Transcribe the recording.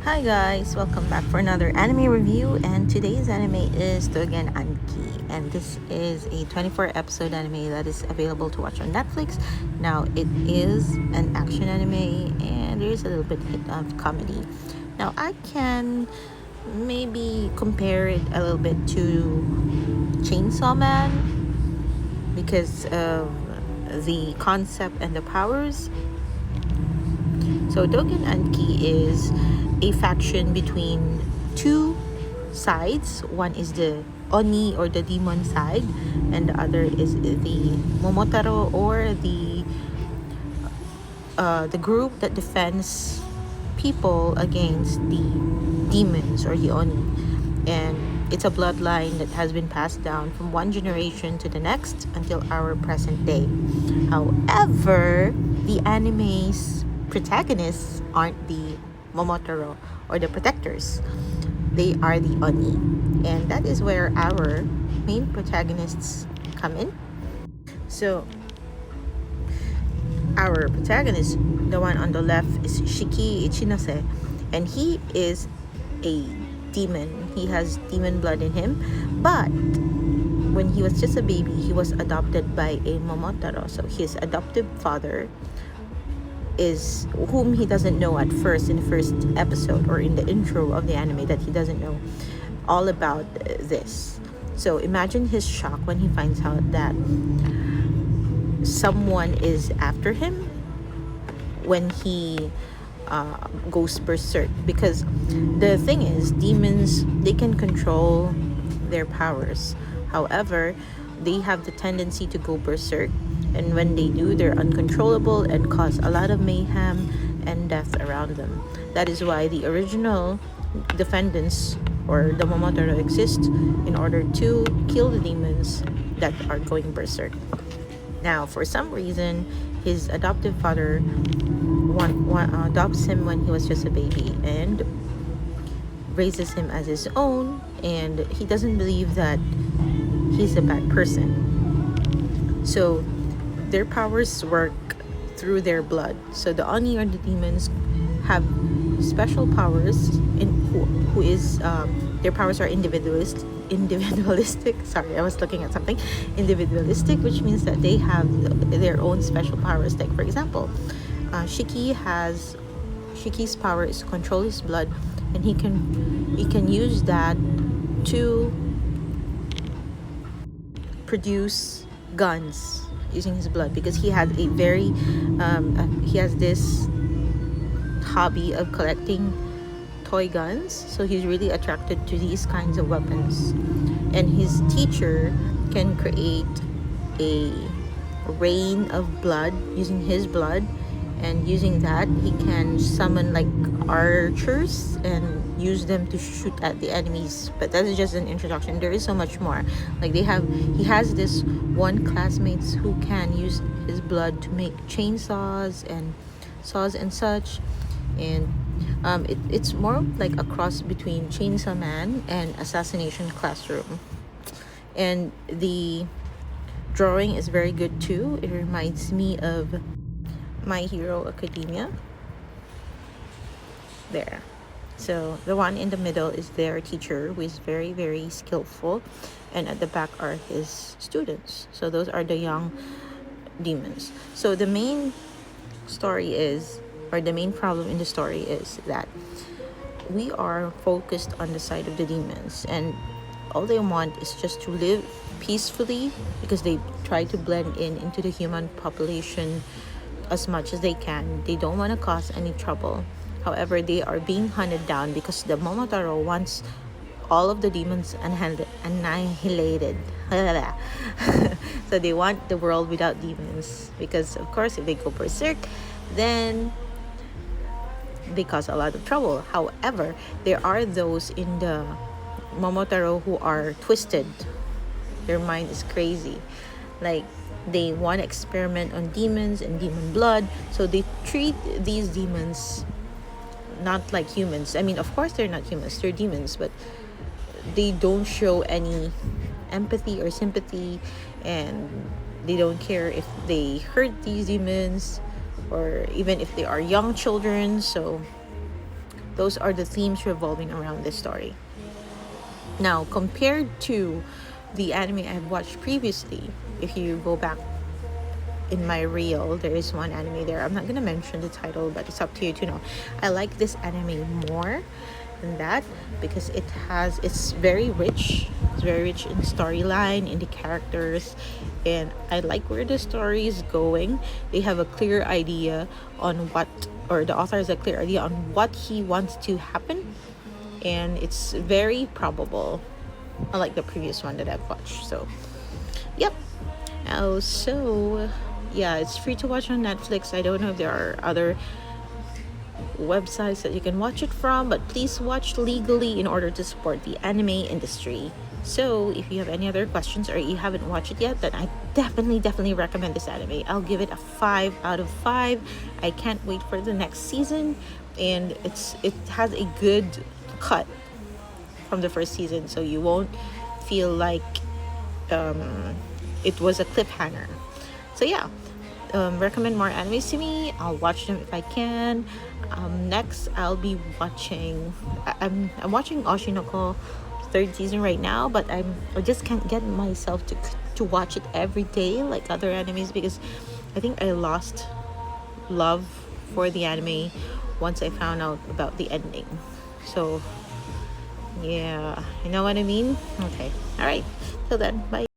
Hi guys, welcome back for another anime review, and today's anime is Tougen Anki, and this is a 24 episode anime that is available to watch on Netflix. Now it is an action anime and there is a little bit hit of comedy. Now I can maybe compare it a little bit to Chainsaw Man because of the concept and the powers. So Tougen Anki is a faction between two sides. One is the Oni or the demon side, and the other is the Momotaro or the group that defends people against the demons or the Oni. And it's a bloodline that has been passed down from one generation to the next until our present day. However, the anime's protagonists aren't the Momotaro or the protectors. They are the Oni. And that is where our main protagonists come in. So, our protagonist, the one on the left, is Shiki Ichinose, and he is a demon. He has demon blood in him, but when he was just a baby, he was adopted by a Momotaro. So his adoptive father is whom he doesn't know at first in the first episode or in the intro of the anime, that he doesn't know all about this. So imagine his shock when he finds out that someone is after him when he goes berserk, because the thing is, demons, they can control their powers. However, they have the tendency to go berserk, and when they do, they're uncontrollable and cause a lot of mayhem and death around them. That is why the original defendants or the Momotaro exist, in order to kill the demons that are going berserk. Now, for some reason, his adoptive father adopts him when he was just a baby and raises him as his own, and he doesn't believe that he's a bad person. So their powers work through their blood. So the Oni or the demons have special powers who is their powers are individualistic. Sorry, I was looking at something. Individualistic, which means that they have their own special powers. Like, for example, Shiki's power is to control his blood, and he can use that to produce guns using his blood, because he has a very he has this hobby of collecting toy guns. So he's really attracted to these kinds of weapons, and his teacher can create a rain of blood using his blood, and using that he can summon like archers and use them to shoot at the enemies. But that is just an introduction. There is so much more. Like, he has this one classmates who can use his blood to make chainsaws and saws and such. And it's more like a cross between Chainsaw Man and Assassination Classroom. And the drawing is very good too. It reminds me of My Hero Academia. There. So the one in the middle is their teacher, who is very, very skillful, and at the back are his students. So those are the young demons. So the main story is, or the main problem in the story is that we are focused on the side of the demons, and all they want is just to live peacefully, because they try to blend into the human population as much as they can. They don't want to cause any trouble. However, they are being hunted down because the Momotaro wants all of the demons annihilated. So they want the world without demons, because of course if they go berserk, then they cause a lot of trouble. However, there are those in the Momotaro who are twisted. Their mind is crazy. Like, they want to experiment on demons and demon blood, so they treat these demons not like humans. I mean, of course they're not humans, they're demons, but they don't show any empathy or sympathy, and they don't care if they hurt these demons or even if they are young children. So Those are the themes revolving around this story. Now, compared to the anime I've watched previously, if you go back in my reel, there is one anime there. I'm not gonna mention the title, but it's up to you to know. I like this anime more than that because it's very rich. It's very rich in storyline, in the characters, and I like where the story is going. They have a clear idea on what, or the author has a clear idea on what he wants to happen, and it's very probable. Unlike the previous one that I've watched. So, yep. Oh, so yeah, it's free to watch on Netflix. I don't know if there are other websites that you can watch it from, but please watch legally in order to support the anime industry. So, if you have any other questions or you haven't watched it yet, then I definitely recommend this anime. I'll give it a 5 out of 5. I can't wait for the next season, and it has a good cut from the first season, so you won't feel like it was a cliffhanger. So yeah, recommend more animes to me. I'll watch them if I can. Next, I'll be watching. I'm watching Oshinoko third season right now, but I just can't get myself to watch it every day like other animes because I think I lost love for the anime once I found out about the ending. So yeah, you know what I mean? Okay, all right. Till then, bye.